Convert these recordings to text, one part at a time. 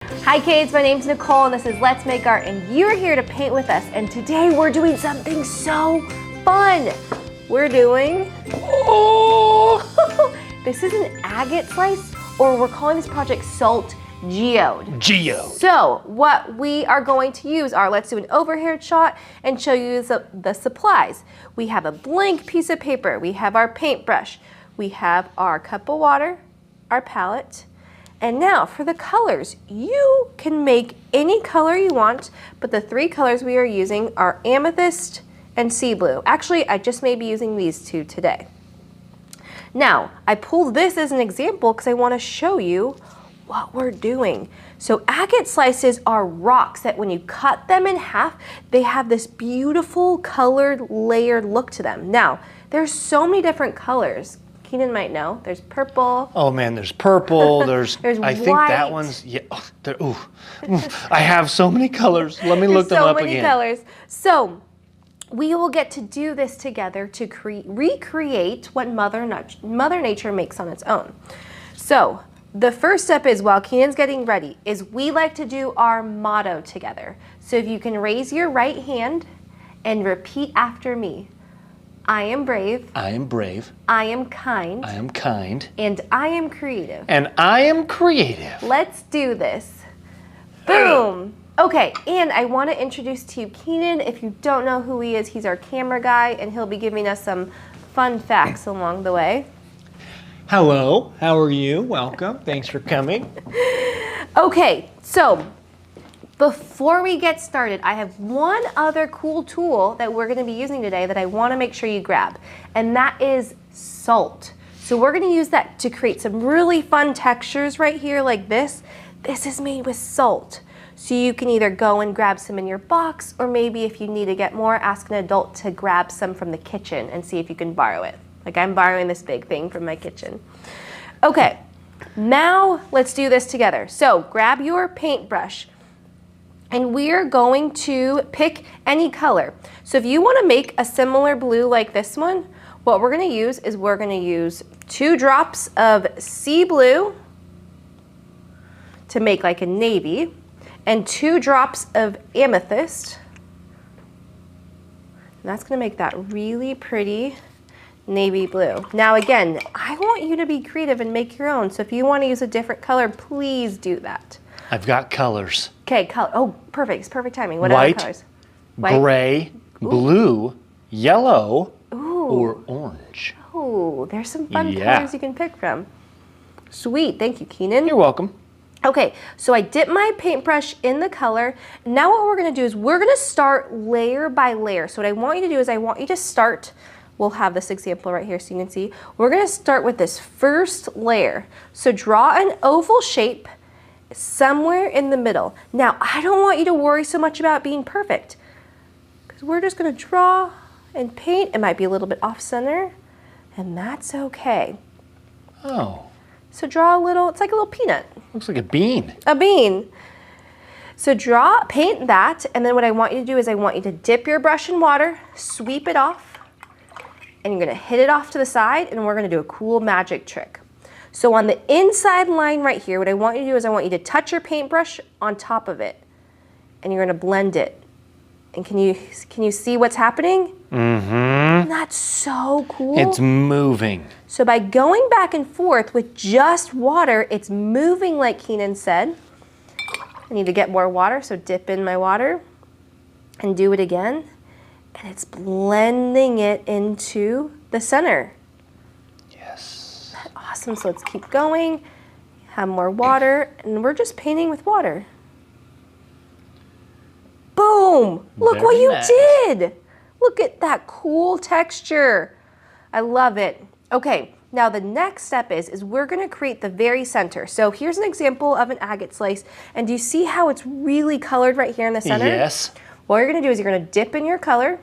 Hi kids, my name's Nicole and this is Let's Make Art and you're here to paint with us, and today we're doing something so fun. We're doing, this is an agate slice, or we're calling this project Salt Geode. Geode. So what we are going to use are, let's do an overhead shot and show you the supplies. We have a blank piece of paper, we have our paintbrush, we have our cup of water, our palette. And now for the colors, you can make any color you want, but the three colors we are using are amethyst and sea blue. Actually, I just may be using these two today. Now, I pulled this as an example because I want to show you what we're doing. So agate slices are rocks that when you cut them in half, they have this beautiful colored layered look to them. Now, there's so many different colors. Keenan might know. There's purple. Oh man, there's purple. There's I white. Think that one's, yeah. I have so many colors. Let me look them up again. So many colors. So we will get to do this together to recreate what Mother Nature makes on its own. So the first step is, while Keenan's getting ready, is we like to do our motto together. So if you can raise your right hand and repeat after me. I am brave. I am brave. I am kind. I am kind. And I am creative. And I am creative. Let's do this. Boom. Okay, and I want to introduce to you Keenan. If you don't know who he is, he's our camera guy, and he'll be giving us some fun facts along the way. Hello, how are you? Welcome. Thanks for coming. Okay, so before we get started, I have one other cool tool that we're going to be using today that I want to make sure you grab, and that is salt. So we're going to use that to create some really fun textures right here like this. This is made with salt. So you can either go and grab some in your box, or maybe if you need to get more, ask an adult to grab some from the kitchen and see if you can borrow it. Like I'm borrowing this big thing from my kitchen. Okay, now let's do this together. So grab your paintbrush. And we're going to pick any color. So if you want to make a similar blue like this one, what we're going to use is we're going to use 2 drops of sea blue to make like a navy, and 2 drops of amethyst. And that's going to make that really pretty navy blue. Now again, I want you to be creative and make your own. So if you want to use a different color, please do that. I've got colors. Okay, color. Oh, perfect. It's perfect timing. What White, other colors? White, gray, blue, yellow, ooh, or orange. Oh, there's some fun Yeah. colors you can pick from. Sweet. Thank you, Keenan. You're welcome. Okay, so I dipped my paintbrush in the color. Now what we're going to do is we're going to start layer by layer. So what I want you to do is I want you to start, we'll have this example right here so you can see. We're going to start with this first layer. So draw an oval shape somewhere in the middle. Now, I don't want you to worry so much about being perfect, because we're just going to draw and paint. It might be a little bit off center, and that's okay. Oh. So draw a little, it's like a little peanut. Looks like a bean. A bean. So paint that, and then what I want you to do is I want you to dip your brush in water, sweep it off, and you're going to hit it off to the side, and we're going to do a cool magic trick. So on the inside line right here, what I want you to do is I want you to touch your paintbrush on top of it, and you're going to blend it. And can you see what's happening? Mm-hmm. That's so cool. It's moving. So by going back and forth with just water, it's moving like Keenan said. I need to get more water, so dip in my water and do it again. And it's blending it into the center. Awesome, so let's keep going, have more water, and we're just painting with water. Boom! Look Very what you nice. did! Look at that cool texture. I love it. Okay, now the next step is we're gonna create the very center. So here's an example of an agate slice, and do you see how it's really colored right here in the center? Yes. What you're gonna do is you're gonna dip in your color,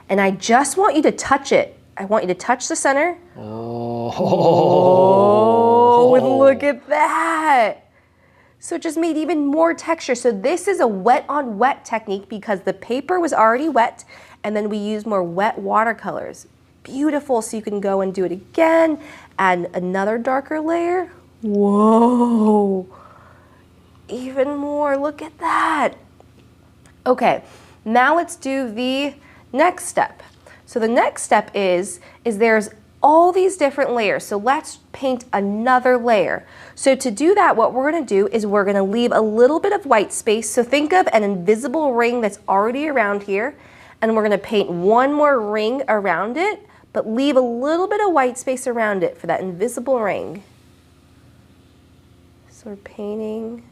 and I just want you to touch it. I want you to touch the center. Oh, look at that. So it just made even more texture. So this is a wet on wet technique because the paper was already wet, and then we used more wet watercolors. Beautiful, so you can go and do it again, add another darker layer. Whoa. even more. Look at that. Okay, now let's do the next step. So the next step is there's all these different layers. So let's paint another layer. So to do that, what we're gonna do is we're gonna leave a little bit of white space. So think of an invisible ring that's already around here, and we're gonna paint one more ring around it, but leave a little bit of white space around it for that invisible ring. So we're painting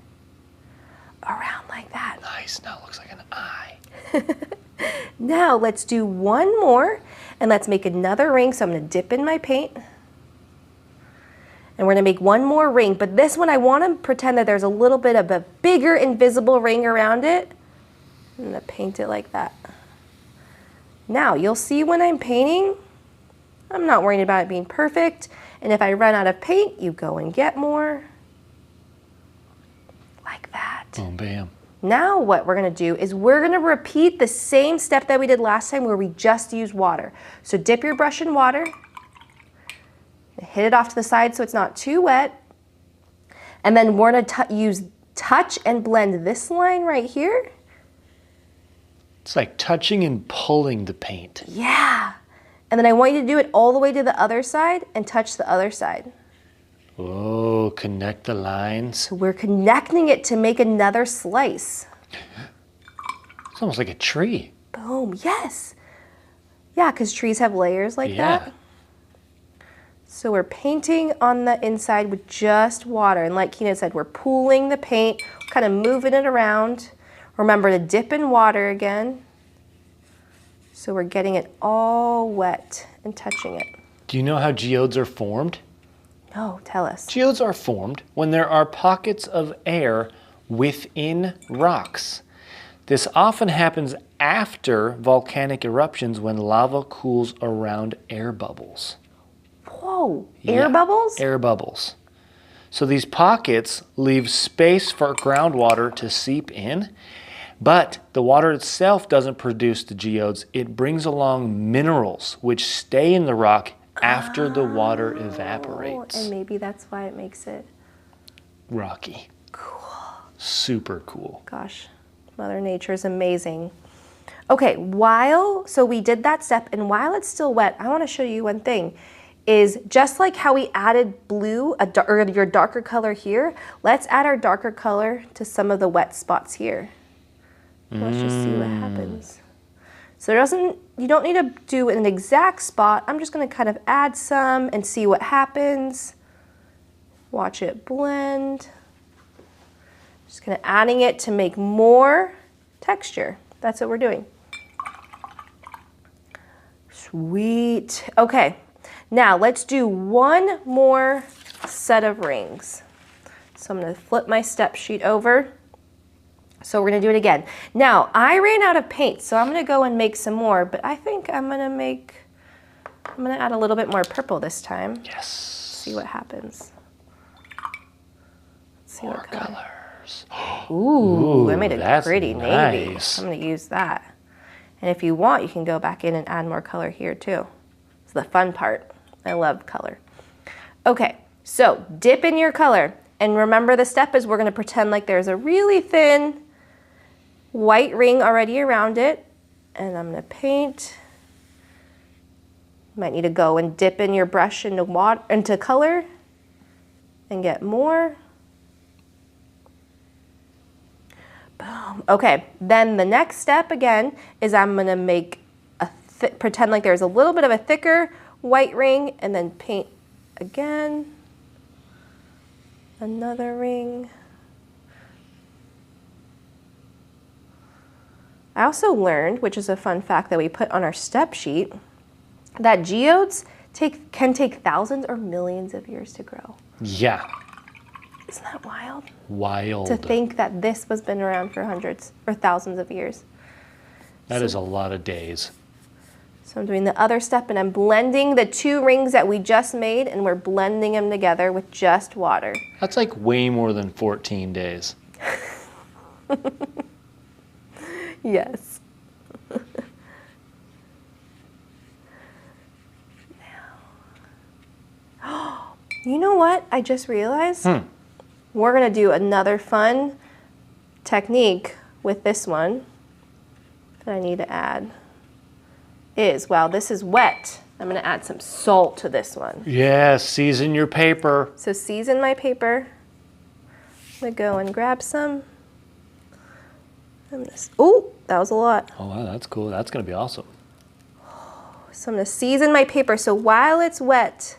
around like that. Nice, now it looks like an eye. Now let's do one more, and let's make another ring. So I'm gonna dip in my paint, and we're gonna make one more ring, but this one I wanna pretend that there's a little bit of a bigger invisible ring around it. I'm gonna paint it like that. Now you'll see when I'm painting, I'm not worried about it being perfect, and if I run out of paint, you go and get more. Like that. Boom, bam. Now what we're gonna do is we're gonna repeat the same step that we did last time where we just used water. So dip your brush in water, hit it off to the side so it's not too wet, and then we're gonna use touch and blend this line right here. It's like touching and pulling the paint. Yeah. And then I want you to do it all the way to the other side and touch the other side. Oh, connect the lines. So we're connecting it to make another slice. It's almost like a tree. Boom, yes. Yeah, because trees have layers like that. So we're painting on the inside with just water. And like Keenan said, we're pooling the paint, kind of moving it around. Remember to dip in water again. So we're getting it all wet and touching it. Do you know how geodes are formed? No, tell us. Geodes are formed when there are pockets of air within rocks. This often happens after volcanic eruptions when lava cools around air bubbles. Whoa, air bubbles? Air bubbles. So these pockets leave space for groundwater to seep in, but the water itself doesn't produce the geodes. It brings along minerals which stay in the rock after the water evaporates. And maybe that's why it makes it rocky. Cool. Super cool. Gosh, Mother Nature is amazing. Okay, so we did that step, and while it's still wet, I want to show you one thing. Is just like how we added blue, or your darker color here, let's add our darker color to some of the wet spots here. Let's just see what happens. So you don't need to do an exact spot. I'm just gonna kind of add some and see what happens. Watch it blend. Just kind of adding it to make more texture. That's what we're doing. Sweet. Okay, now let's do one more set of rings. So I'm gonna flip my step sheet over. So we're gonna do it again. Now, I ran out of paint, so I'm gonna go and make some more, but I think I'm gonna add a little bit more purple this time. Yes. See what happens. Let's see more what color. colors. Ooh, I made a that's pretty navy. nice. I'm gonna use that. And if you want, you can go back in and add more color here too. It's the fun part. I love color. Okay, so dip in your color. And remember the step is we're gonna pretend like there's a really thin white ring already around it. And I'm gonna paint. You might need to go and dip in your brush into color and get more. Boom. Okay, then the next step again is I'm gonna make pretend like there's a little bit of a thicker white ring and then paint again. Another ring. I also learned, which is a fun fact that we put on our step sheet, that geodes can take thousands or millions of years to grow. Yeah. Isn't that wild? Wild. To think that this has been around for hundreds or thousands of years. That is a lot of days. So I'm doing the other step and I'm blending the two rings that we just made and we're blending them together with just water. That's like way more than 14 days. Yes. Now. You know what I just realized? We're gonna do another fun technique with this one that I need to add is, wow, this is wet. I'm gonna add some salt to this one. Yes, season your paper. So season my paper. I'm gonna go and grab some. Oh, that was a lot. Oh, wow, that's cool. That's gonna be awesome. So I'm gonna season my paper. So while it's wet,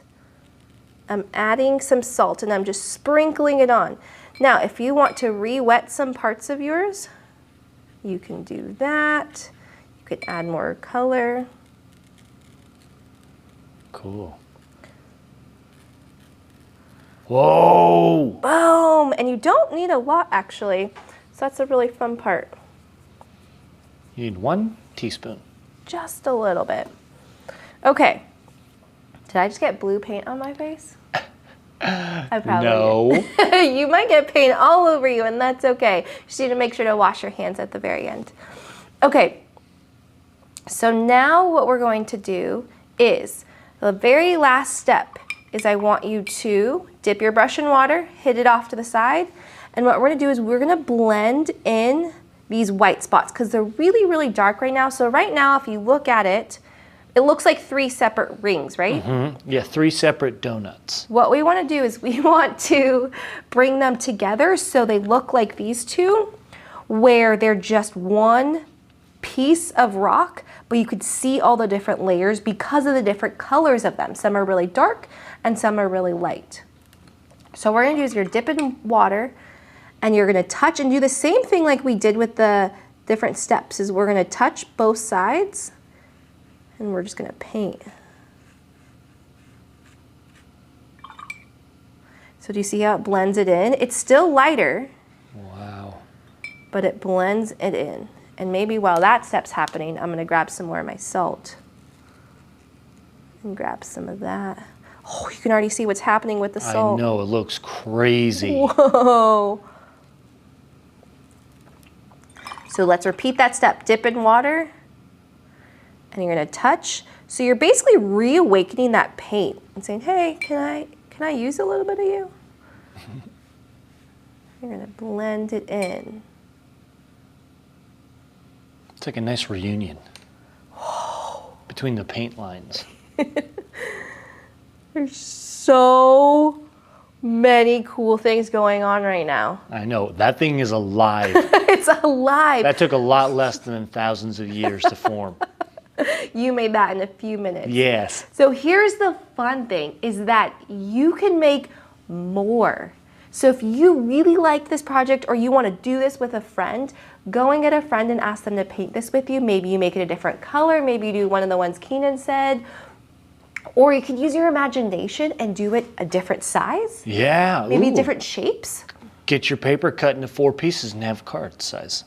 I'm adding some salt and I'm just sprinkling it on. Now, if you want to re-wet some parts of yours, you can do that. You could add more color. Cool. Whoa! Boom! And you don't need a lot, actually. So that's a really fun part. You need 1 teaspoon. Just a little bit. Okay. Did I just get blue paint on my face? I probably No. did. You might get paint all over you, and that's okay. You just need to make sure to wash your hands at the very end. Okay. So now what we're going to do is, the very last step is I want you to dip your brush in water, hit it off to the side, and what we're gonna do is we're gonna blend in these white spots because they're really, really dark right now. So right now, if you look at it, it looks like 3 separate rings, right? Mm-hmm. Yeah, 3 separate donuts. What we wanna do is we want to bring them together so they look like these two, where they're just one piece of rock, but you could see all the different layers because of the different colors of them. Some are really dark and some are really light. So what we're gonna do is you're dipping water and you're gonna touch and do the same thing like we did with the different steps, is we're gonna touch both sides and we're just gonna paint. So do you see how it blends it in? It's still lighter. Wow. But it blends it in. And maybe while that step's happening, I'm gonna grab some more of my salt and grab some of that. Oh, you can already see what's happening with the salt. I know, it looks crazy. Whoa. So let's repeat that step. Dip in water, and you're gonna touch. So you're basically reawakening that paint and saying, hey, can I use a little bit of you? You're gonna blend it in. It's like a nice reunion between the paint lines. There's so many cool things going on right now. I know, that thing is alive. It's alive. That took a lot less than thousands of years to form. You made that in a few minutes. Yes. So here's the fun thing, is that you can make more. So if you really like this project or you want to do this with a friend, go and get a friend and ask them to paint this with you. Maybe you make it a different color. Maybe you do one of the ones Keenan said. Or you could use your imagination and do it a different size. Yeah. Maybe ooh. different shapes. Get your paper cut into 4 pieces and have card size.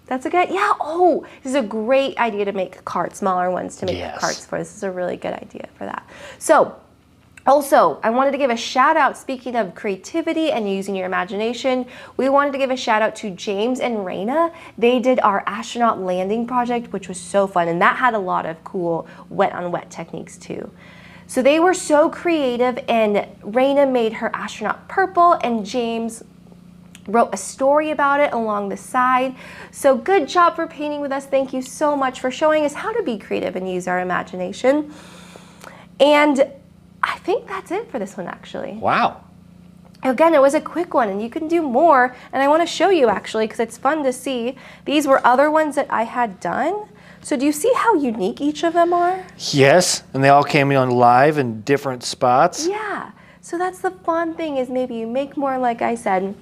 That's a good, yeah, oh, this is a great idea to make cards, smaller ones to make Yes. cards for. This is a really good idea for that. So, also, I wanted to give a shout out, speaking of creativity and using your imagination, we wanted to give a shout out to James and Raina. They did our astronaut landing project, which was so fun, and that had a lot of cool wet on wet techniques too. So they were so creative, and Raina made her astronaut purple, and James wrote a story about it along the side. So good job for painting with us. Thank you so much for showing us how to be creative and use our imagination. And I think that's it for this one, actually. Wow. Again, it was a quick one, and you can do more. And I want to show you, actually, because it's fun to see. These were other ones that I had done. So do you see how unique each of them are? Yes, and they all came on live in different spots. Yeah. So that's the fun thing, is maybe you make more, like I said,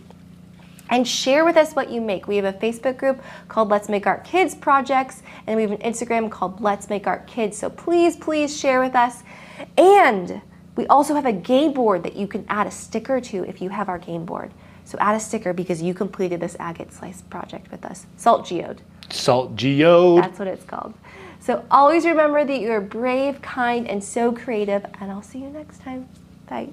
and share with us what you make. We have a Facebook group called Let's Make Art Kids Projects, and we have an Instagram called Let's Make Art Kids. So please, please share with us. And we also have a game board that you can add a sticker to if you have our game board. So add a sticker because you completed this agate slice project with us. Salt Geode. Salt Geode. That's what it's called. So always remember that you're brave, kind, and so creative, and I'll see you next time. Bye.